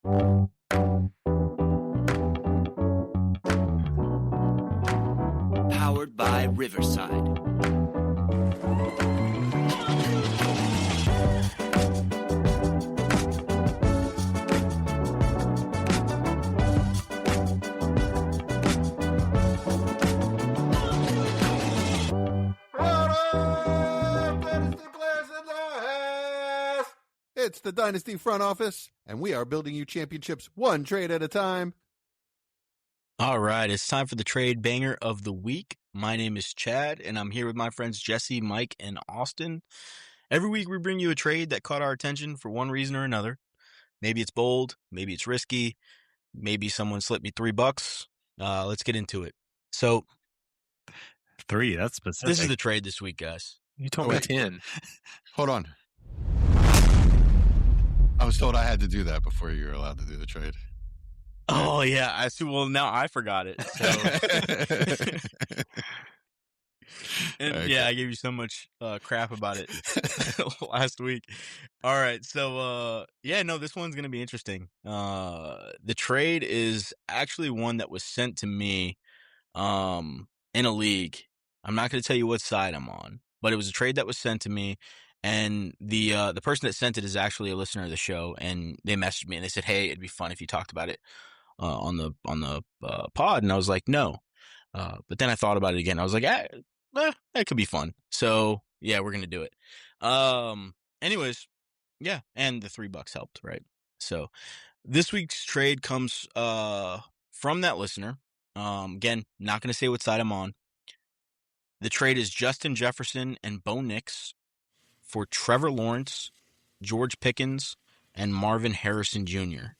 Powered by Riverside. It's the Dynasty front office, and we are building you championships one trade at a time. All right, it's time for the trade banger of the week. My name is Chad, and I'm here with my friends Jesse, Mike, and Austin. Every week we bring you a trade that caught our attention for one reason or another. Maybe it's bold, maybe it's risky, maybe someone slipped me $3. Let's get into it. So, 3, that's specific. This is the trade this week, guys. You told me 10. Hold on. I was told I had to do that before you were allowed to do the trade. Oh, yeah. I see. Well, now I forgot it. So. And okay. Yeah, I gave you so much crap about it last week. All right. So, this one's going to be interesting. The trade is actually one that was sent to me in a league. I'm not going to tell you what side I'm on, but it was a trade that was sent to me. And the person that sent it is actually a listener of the show, and they messaged me and they said, "Hey, it'd be fun if you talked about it on the pod." And I was like, "No," but then I thought about it again. I was like, "That could be fun." So yeah, we're gonna do it. Anyways, yeah, and the $3 helped, right? So this week's trade comes from that listener. Again, not gonna say what side I'm on. The trade is Justin Jefferson and Bo Nix for Trevor Lawrence, George Pickens, and Marvin Harrison Jr.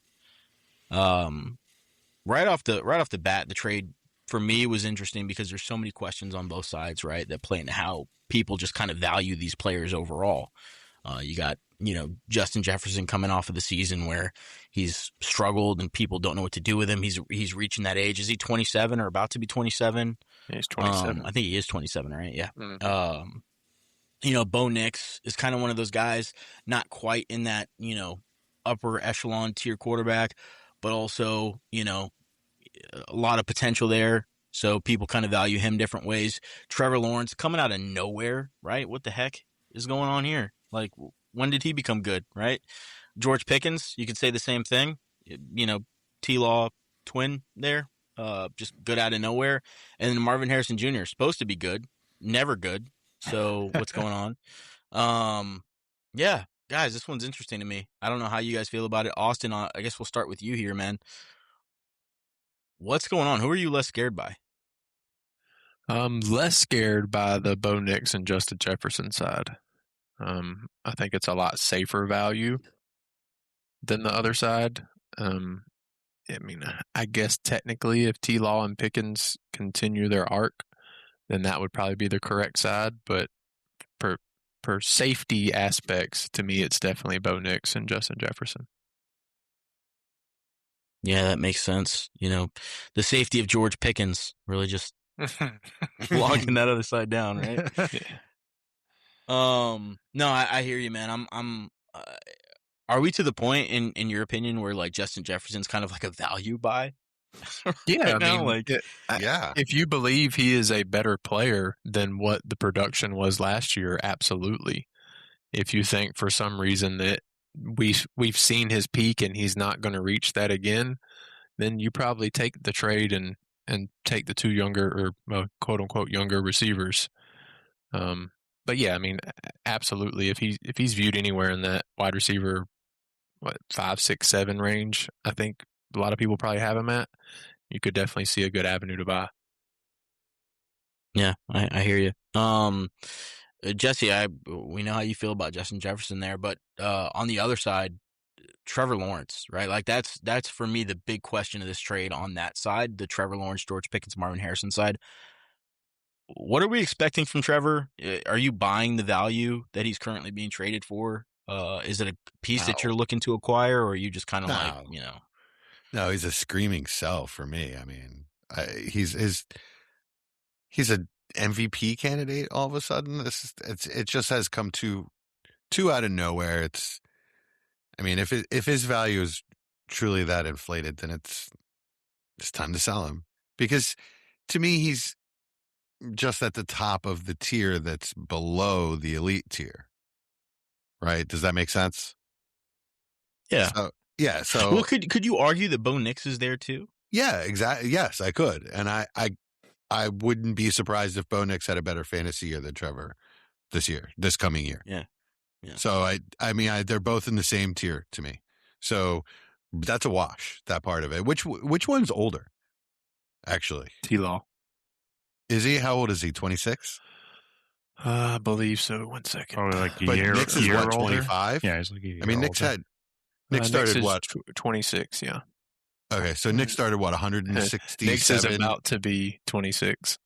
Right off the bat, the trade for me was interesting because there's so many questions on both sides, right? That play into how people just kind of value these players overall. You got, Justin Jefferson coming off of the season where he's struggled and people don't know what to do with him. He's reaching that age. Is he 27 or about to be 27? He's 27. I think he is 27, right? Yeah. Mm-hmm. Bo Nix is kind of one of those guys, not quite in that, upper echelon tier quarterback, but also, a lot of potential there. So people kind of value him different ways. Trevor Lawrence coming out of nowhere, right? What the heck is going on here? Like, when did he become good, right? George Pickens, you could say the same thing. T-Law twin there, just good out of nowhere. And then Marvin Harrison Jr. supposed to be good, never good. So what's going on? Yeah, guys, this one's interesting to me. I don't know how you guys feel about it. Austin, I guess we'll start with you here, man. What's going on? Who are you less scared by? I'm less scared by the Bo Nix and Justin Jefferson side. I think it's a lot safer value than the other side. I guess technically if T-Law and Pickens continue their arc, then that would probably be the correct side. But per safety aspects, to me, it's definitely Bo Nix and Justin Jefferson. Yeah, that makes sense. The safety of George Pickens really just locking that other side down, right? No, I hear you, man. Are we to the point in your opinion where like Justin Jefferson's kind of like a value buy? Yeah, right yeah. If you believe he is a better player than what the production was last year, absolutely. If you think for some reason that we've seen his peak and he's not going to reach that again, then you probably take the trade and take the two younger or quote unquote younger receivers. But yeah, absolutely. If he's viewed anywhere in that wide receiver, 5, 6, 7 range, I think a lot of people probably have him at. You could definitely see a good avenue to buy. Yeah, I hear you. Jesse, we know how you feel about Justin Jefferson there, but on the other side, Trevor Lawrence, right? Like that's for me the big question of this trade on that side, the Trevor Lawrence, George Pickens, Marvin Harrison side. What are we expecting from Trevor? Are you buying the value that he's currently being traded for? Is it a piece that you're looking to acquire, or are you just kind of No, he's a screaming sell for me. He's an MVP candidate all of a sudden. It just has come too out of nowhere. If his value is truly that inflated, then it's time to sell him. Because to me, he's just at the top of the tier that's below the elite tier. Right? Does that make sense? Yeah. So well, could you argue that Bo Nix is there too? Yeah, exactly. Yes, I could. And I wouldn't be surprised if Bo Nix had a better fantasy year than Trevor this coming year. Yeah. So I mean, they're both in the same tier to me. So that's a wash, that part of it. Which one's older? Actually, T-Law. Is he? How old is he? 26? I believe so. 1 second. Probably like a But year. Nix is year what, older? 25? Yeah, he's like a year I mean, Nick older. started Nix is what? 26, yeah. Okay, so Nick started what, 167? Nix is about to be 26.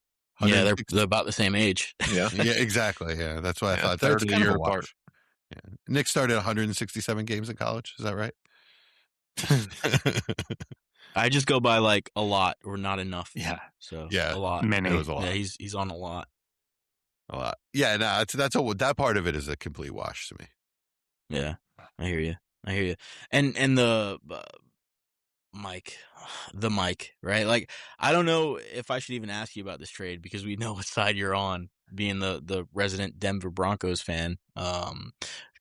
Yeah, they're about the same age. Yeah. Yeah, exactly. Yeah, that's what I thought. That's third kind of year a wash. apart. Yeah. Nick started 167 games in college. Is that right? I just go by like a lot or not enough. Yeah. So Yeah. a lot. Many. It was a lot. Yeah, he's on a lot. A lot. Yeah, no, that part of it is a complete wash to me. Yeah, I hear you. And the Mike, right? Like, I don't know if I should even ask you about this trade because we know what side you're on, being the resident Denver Broncos fan.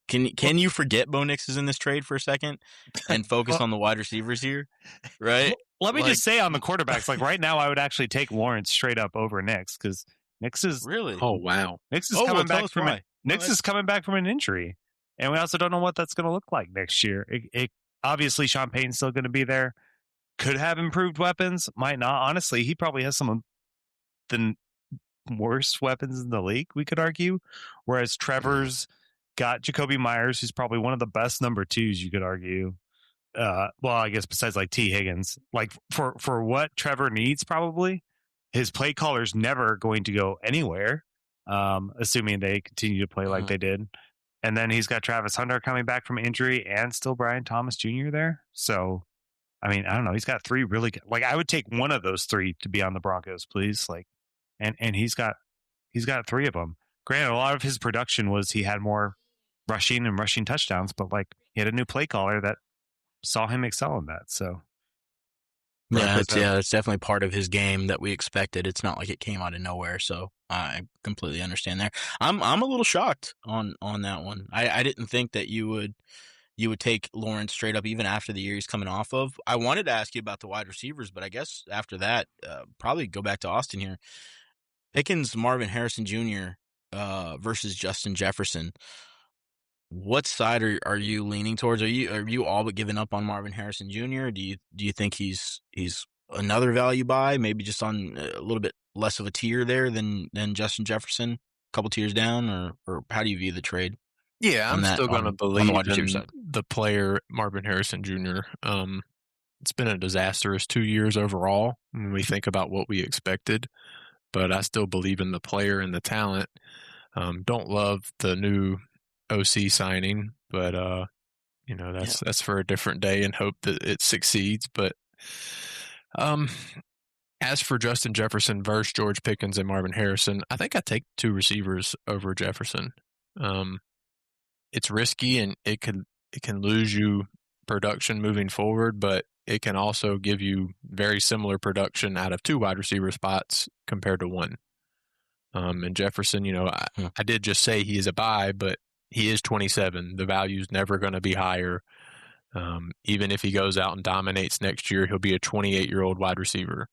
Can you forget Bo Nix is in this trade for a second and focus on the wide receivers here, right? Let me just say on the quarterbacks, like right now, I would actually take Lawrence straight up over Nix because Nix is Really? Oh, wow. Nix is Oh, well, coming tell back us from why. Nix is coming back from an injury, and we also don't know what that's going to look like next year. It obviously Sean Payton's still going to be there. Could have improved weapons, might not. Honestly, he probably has some of the worst weapons in the league, we could argue. Whereas Trevor's got Jacoby Myers, who's probably one of the best number twos, you could argue. Well, I guess besides like T. Higgins, like for what Trevor needs, probably his play caller's never going to go anywhere, assuming they continue to play like they did. And then he's got Travis Hunter coming back from injury, and still Brian Thomas Jr. there. So, I mean, I don't know. He's got three really good. Like, I would take one of those three to be on the Broncos, please. Like, and he's got three of them. Granted, a lot of his production was he had more rushing touchdowns, but like he had a new play caller that saw him excel in that. So Yeah, it's definitely part of his game that we expected. It's not like it came out of nowhere, so I completely understand there. I'm a little shocked on that one. I didn't think that you would take Lawrence straight up even after the year he's coming off of. I wanted to ask you about the wide receivers, but I guess after that, probably go back to Austin here. Pickens, Marvin Harrison Jr. Versus Justin Jefferson. What side are you leaning towards? Are you all but giving up on Marvin Harrison Jr.? Do you think he's another value buy, maybe just on a little bit less of a tier there than Justin Jefferson, a couple tiers down, or how do you view the trade? Yeah, I'm still going to believe in side. the player Marvin Harrison Jr. It's been a disastrous 2 years overall when we think about what we expected, but I still believe in the player and the talent. Don't love the new OC signing, but that's for a different day and hope that it succeeds. But as for Justin Jefferson versus George Pickens and Marvin Harrison, I think I take two receivers over Jefferson. It's risky and it can lose you production moving forward, but it can also give you very similar production out of two wide receiver spots compared to one. And Jefferson, I did just say he is a buy, but he is 27. The value's never going to be higher. Even if he goes out and dominates next year, he'll be a 28-year-old wide receiver.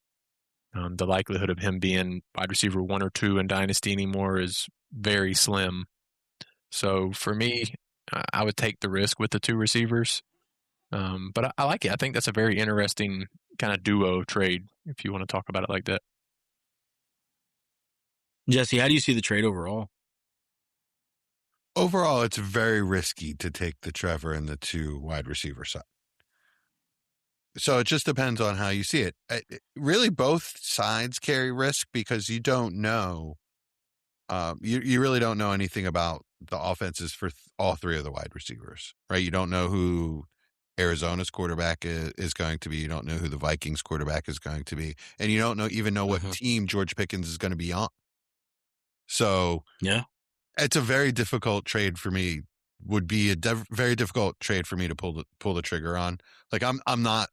The likelihood of him being wide receiver 1 or 2 in Dynasty anymore is very slim. So for me, I would take the risk with the two receivers. But I like it. I think that's a very interesting kind of duo trade, if you want to talk about it like that. Jesse, how do you see the trade overall? Overall, it's very risky to take the Trevor and the two wide receiver side. So it just depends on how you see it. Really, both sides carry risk because you don't know. You really don't know anything about the offenses for all three of the wide receivers, right? You don't know who Arizona's quarterback is going to be. You don't know who the Vikings quarterback is going to be. And you don't even know what team George Pickens is going to be on. So yeah, it's a very difficult trade for me would be a very difficult trade for me to pull the trigger on. Like I'm not.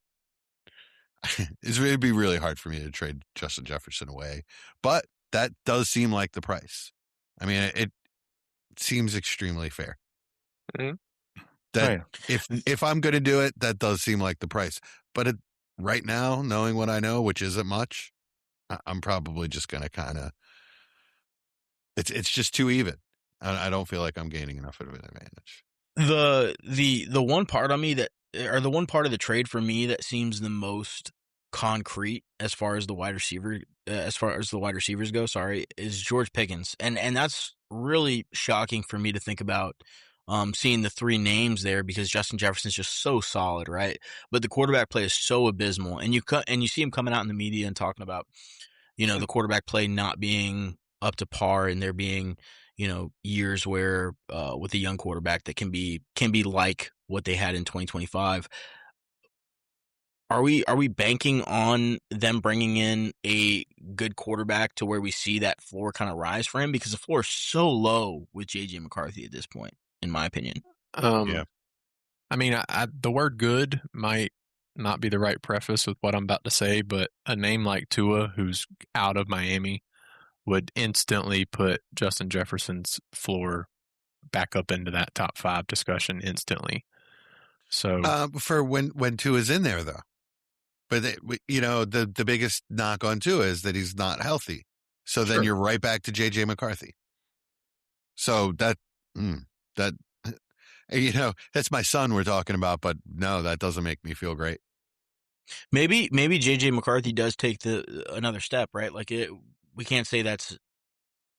It'd be really hard for me to trade Justin Jefferson away, but that does seem like the price. I mean, it seems extremely fair. Mhm. That if I'm going to do it, that does seem like the price. But right now, knowing what I know, which isn't much, I'm probably just going to kind of. It's just too even. I don't feel like I'm gaining enough of an advantage. The one part on me that, or the one part of the trade for me that seems the most concrete as far as the wide receivers go, is George Pickens, and that's really shocking for me to think about. Seeing the three names there, because Justin Jefferson's just so solid, right? But the quarterback play is so abysmal, and you see him coming out in the media and talking about, the quarterback play not being up to par, and there being, years where with a young quarterback that can be like what they had in 2025. Are we banking on them bringing in a good quarterback to where we see that floor kind of rise for him? Because the floor is so low with J.J. McCarthy at this point, in my opinion. Yeah. I mean, the word good might not be the right preface with what I'm about to say, but a name like Tua, who's out of Miami, would instantly put Justin Jefferson's floor back up into that top 5 discussion instantly. So for when Tua's in there, though. But the biggest knock on Tua is that he's not healthy. So then you're right back to J.J. McCarthy. So that's my son we're talking about, but no, that doesn't make me feel great. Maybe J.J. McCarthy does take another step, right? Like we can't say that's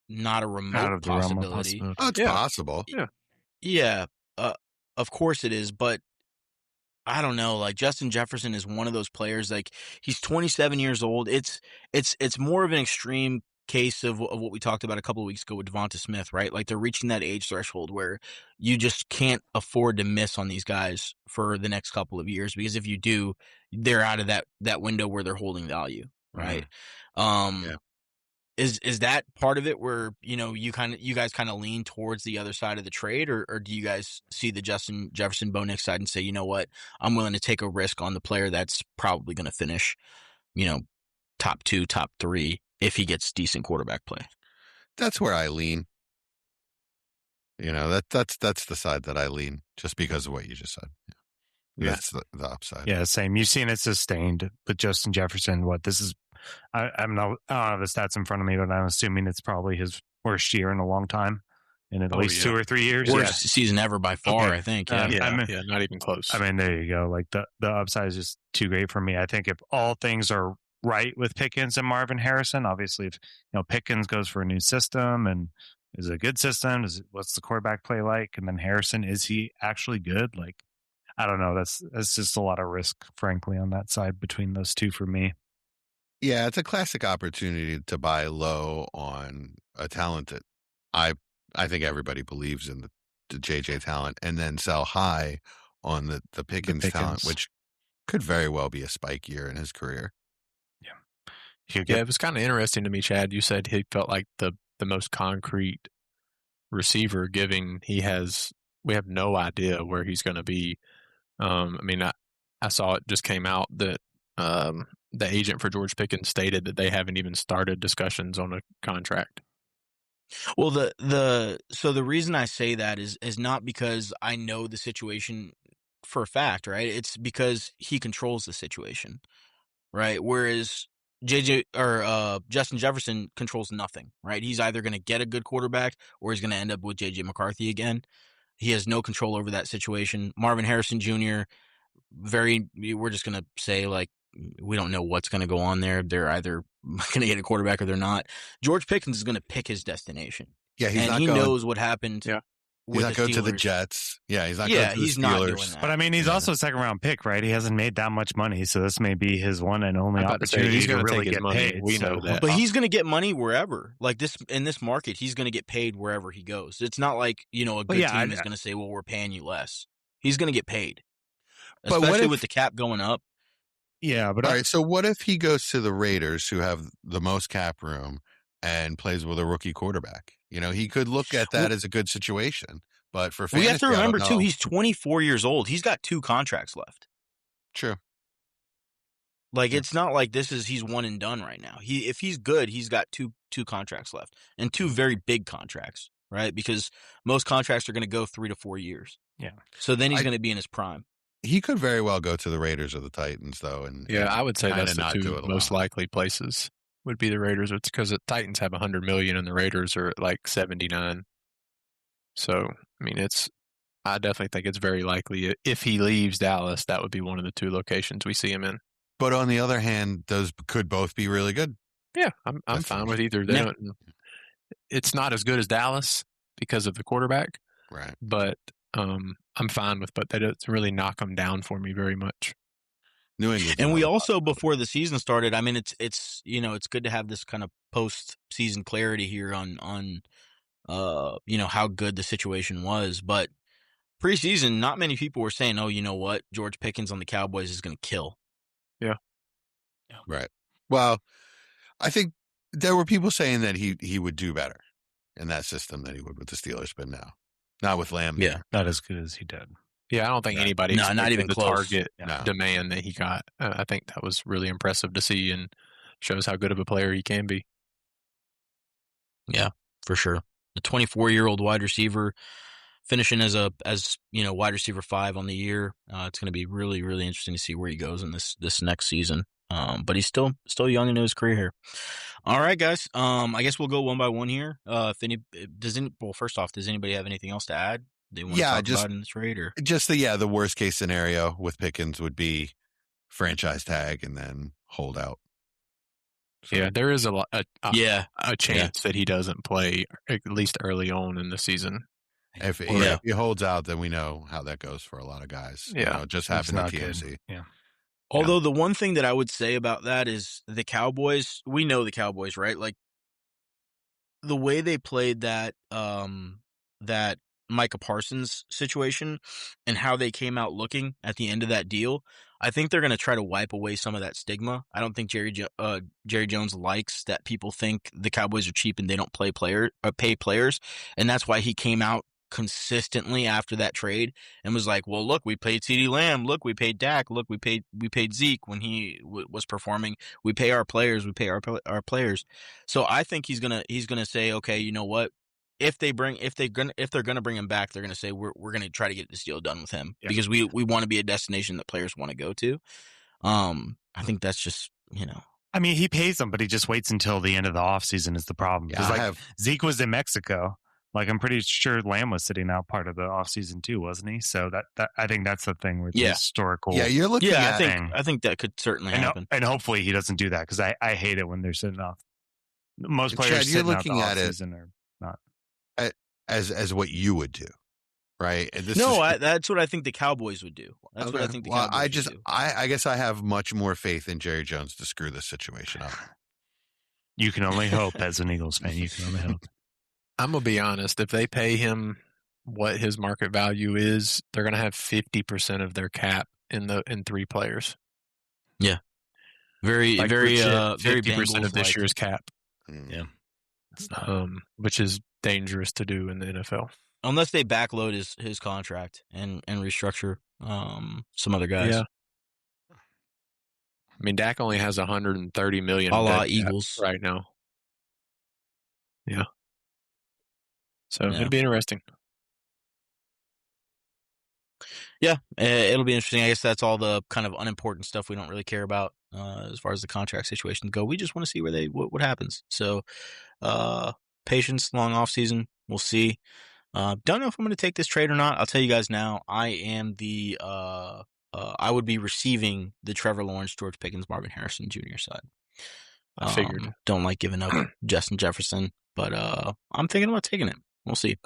not a remote possibility. Oh, it's possible. Yeah. Of course it is, but I don't know. Like Justin Jefferson is one of those players. Like he's 27 years old. It's more of an extreme case of what we talked about a couple of weeks ago with Devonta Smith, right? Like they're reaching that age threshold where you just can't afford to miss on these guys for the next couple of years, because if you do, they're out of that window where they're holding value, right? Is that part of it where, you guys kind of lean towards the other side of the trade, or do you guys see the Justin Jefferson Bo Nix side and say, you know what, I'm willing to take a risk on the player that's probably going to finish, top 2, top 3 if he gets decent quarterback play? That's where I lean. That's the side that I lean, just because of what you just said. Yeah. That's the upside. Yeah, same. You've seen it sustained with Justin Jefferson. I don't have the stats in front of me, but I'm assuming it's probably his worst year in a long time, in at least 2 or 3 years. Worst season ever by far, okay. I think. Yeah, not even close. I mean, there you go. Like the upside is just too great for me. I think if all things are right with Pickens and Marvin Harrison, obviously if Pickens goes for a new system and is a good system, what's the quarterback play like, and then Harrison, is he actually good? Like, I don't know. That's just a lot of risk, frankly, on that side between those two for me. Yeah, it's a classic opportunity to buy low on a talent that I think everybody believes in the JJ talent, and then sell high on the Pickens talent, which could very well be a spike year in his career. Yeah, it was kind of interesting to me, Chad. You said he felt like the most concrete receiver, given we have no idea where he's going to be. I mean, I saw it just came out that the agent for George Pickens stated that they haven't even started discussions on a contract. Well, so the reason I say that is not because I know the situation for a fact, right? It's because he controls the situation, right? Whereas Justin Jefferson controls nothing, right? He's either going to get a good quarterback or he's going to end up with J.J. McCarthy again. He has no control over that situation. Marvin Harrison Jr., we're just going to say, like, we don't know what's going to go on there. They're either going to get a quarterback or they're not. George Pickens is going to pick his destination. Yeah, he knows what happened. Yeah. He's not going to the Jets. Yeah, he's not going to the Steelers. Not doing that. But I mean, he's also a second-round pick, right? He hasn't made that much money, so this may be his one and only opportunity to really get paid. We know that. But he's going to get money wherever. Like in this market, he's going to get paid wherever he goes. It's not like a good team is going to say, "Well, we're paying you less." He's going to get paid, especially with the cap going up. Yeah, but all right. So what if he goes to the Raiders, who have the most cap room, and plays with a rookie quarterback? He could look at that as a good situation. But for We have fantasy, to remember, I don't too, know. he's 24 years old. He's got 2 contracts left. True. Like, it's not like he's one and done right now. If he's good, he's got two contracts left, and 2 very big contracts, right? Because most contracts are going to go 3 to 4 years. Yeah. So then he's going to be in his prime. He could very well go to the Raiders or the Titans, though. And I would say kinda that's the not do 2 it most alone. likely places would be the Raiders. It's because the Titans have $100 million and the Raiders are at like 79. So, I mean, I definitely think it's very likely if he leaves Dallas, that would be one of the 2 locations we see him in. But on the other hand, those could both be really good. Yeah, I'm fine with either. They don't. It's not as good as Dallas because of the quarterback, Right. but I'm fine with. But they don't really knock them down for me very much. New England. And we also, before the season started, I mean, it's it's good to have this kind of post-season clarity here on how good the situation was. But preseason, not many people were saying, oh, you know what, George Pickens on the Cowboys is going to kill. Yeah. Right. Well, I think there were people saying that he would do better in that system than he would with the Steelers, but no, not with Lamb. Yeah. Not as good as he did. Yeah, I don't think anybody No, not expected even the close. target No. demand that he got. I think that was really impressive to see and shows how good of a player he can be. Yeah, for sure. The 24-year-old wide receiver finishing as wide receiver 5 on the year. It's going to be really, really interesting to see where he goes in this next season. But he's still young into his career here. All right, guys. I guess we'll go one by one here. First off, does anybody have anything else to add? They want to talk about in the trade, or just the worst case scenario with Pickens would be franchise tag and then hold out. So, Yeah, there is a chance Yeah. that he doesn't play at least early on in the season. if he holds out, then we know how that goes for a lot of guys. Yeah. It just It's happened at not good. TMC. Yeah. Although the one thing that I would say about that is the Cowboys, we know the Cowboys, right? Like the way they played that Micah Parsons situation and how they came out looking at the end of that deal, I think they're going to try to wipe away some of that stigma. I don't think Jerry Jones likes that people think the Cowboys are cheap and they don't pay players, and that's why he came out consistently after that trade and was like, well, look, we paid CeeDee Lamb, look, we paid Dak, look, we paid Zeke when he was performing, we pay our players, our players. So I think he's gonna say, okay, you know what, if they're gonna bring him back, they're gonna say we're gonna try to get this deal done with him because we want to be a destination that players want to go to. I think that's just I mean, he pays them, but he just waits until the end of the offseason is the problem. Because Zeke was in Mexico. Like, I'm pretty sure Lamb was sitting out part of the offseason too, wasn't he? So that I think that's the thing with historical. Yeah, you're looking at I think that could certainly happen. And hopefully he doesn't do that because I hate it when they're sitting off. Most players Chad, you're sitting looking out the at it offseason are not. as what you would do, right? And that's what I think the Cowboys would do. That's what I think the Cowboys would do. I guess I have much more faith in Jerry Jones to screw this situation up. You can only hope as an Eagles fan. You can only hope. I'm going to be honest. If they pay him what his market value is, they're going to have 50% of their cap in 3 players. Yeah. Very 50% of this year's cap. Yeah. Which is dangerous to do in the NFL. Unless they backload his contract and restructure some other guys. Yeah. I mean, Dak only has $130 million a la Eagles right now. Yeah. So it'll be interesting. Yeah, it'll be interesting. I guess that's all the kind of unimportant stuff we don't really care about as far as the contract situations go. We just want to see where what happens. So patience, long off season. We'll see. Don't know if I'm going to take this trade or not. I'll tell you guys now. I am I would be receiving the Trevor Lawrence, George Pickens, Marvin Harrison Jr. side. I figured. Don't like giving up Justin Jefferson, but I'm thinking about taking it. We'll see.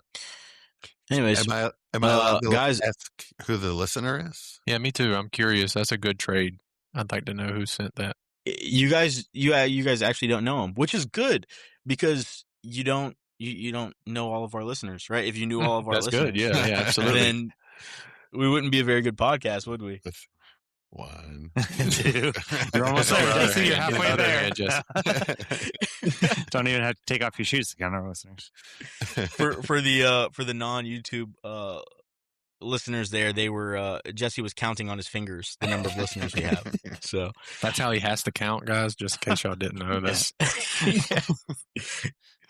Anyways, am I allowed to guys, ask who the listener is? Yeah, me too. I'm curious. That's a good trade. I'd like to know who sent that. You guys actually don't know him, which is good because you don't know all of our listeners, right? If you knew all of our listeners, good. Yeah, absolutely. Then we wouldn't be a very good podcast, would we? 1, 2. You're almost there, Jesse. You're halfway there. Don't even have to take off your shoes to count our listeners. For the non-YouTube listeners there, they were Jesse was counting on his fingers the number of listeners we have. So that's how he has to count, guys, just in case y'all didn't know this.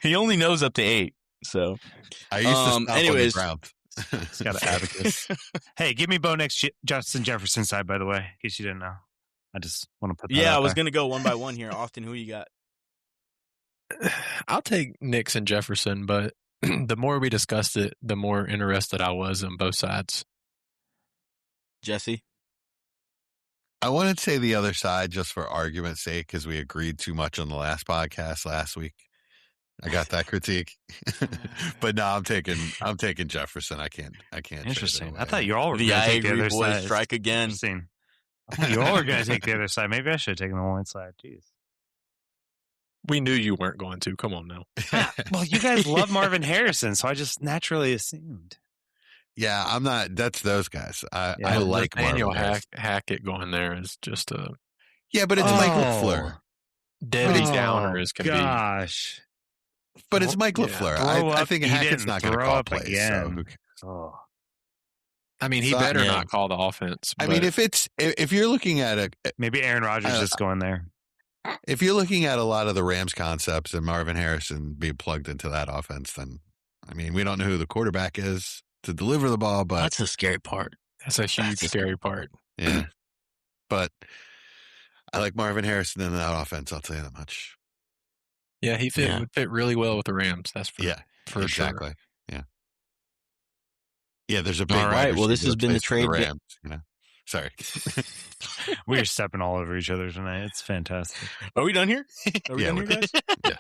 He only knows up to 8. So I used to stop anyways, on the ground. He's got an abacus. Hey, give me Bo Nix, Justin Jefferson side, by the way, in case you didn't know. I just want to put that out I was there. going to go one by one here. Austin, who you got? I'll take Nix and Jefferson, but the more we discussed it, the more interested I was on both sides. Jesse? I want to say the other side just for argument's sake because we agreed too much on the last podcast last week. I got that critique, but no, I'm taking Jefferson. I can't. Interesting. I thought you all were going the to I take the agree other boys side. strike again. Interesting. I thought you all were going to take the other side. Maybe I should have taken the one side. Jeez. We knew you weren't going to. Come on now. Well, you guys love Marvin Harrison, so I just naturally assumed. Yeah, I'm not. That's those guys. I like Nathaniel Marvin Hackett going there is just a but it's Mike LaFleur. Deadly downer as can be. Gosh. But it's Mike LaFleur. I think Hackett's not going to call plays. Again. I mean, he better not call the offense. I mean, if you're looking at maybe Aaron Rodgers just going there. If you're looking at a lot of the Rams concepts and Marvin Harrison being plugged into that offense, then I mean, we don't know who the quarterback is to deliver the ball, but that's a scary part. That's a huge scary part. Yeah, but I like Marvin Harrison in that offense. I'll tell you that much. Yeah, he would fit really well with the Rams. That's for exactly. Sure. Yeah, yeah. There's a big. All right. Well, this has been the trade. Rams, Sorry, we're stepping all over each other tonight. It's fantastic. Are we done here? Are we done here, guys? Yeah.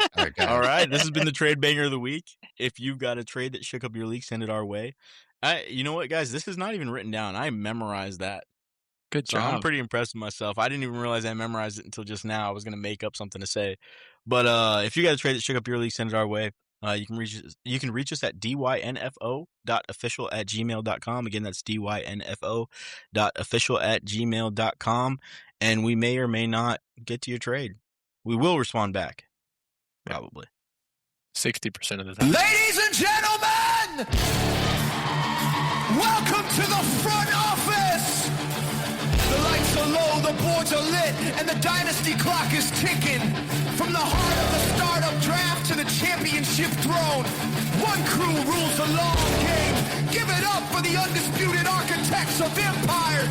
All right. This has been the trade banger of the week. If you've got a trade that shook up your league, send it our way. You know what, guys? This is not even written down. I memorized that. Good job. So I'm pretty impressed with myself. I didn't even realize I memorized it until just now. I was going to make up something to say. But if you got a trade that shook up your league, send it our way. You can reach us at dynfo.official@gmail.com. Again, that's dynfo.official@gmail.com. And we may or may not get to your trade. We will respond back. Probably. 60% of the time. Ladies and gentlemen, welcome to the front office. The lights are low, the boards are lit, and the dynasty clock is ticking. From the heart of the startup draft to the championship throne, one crew rules the long game. Give it up for the undisputed architects of empire,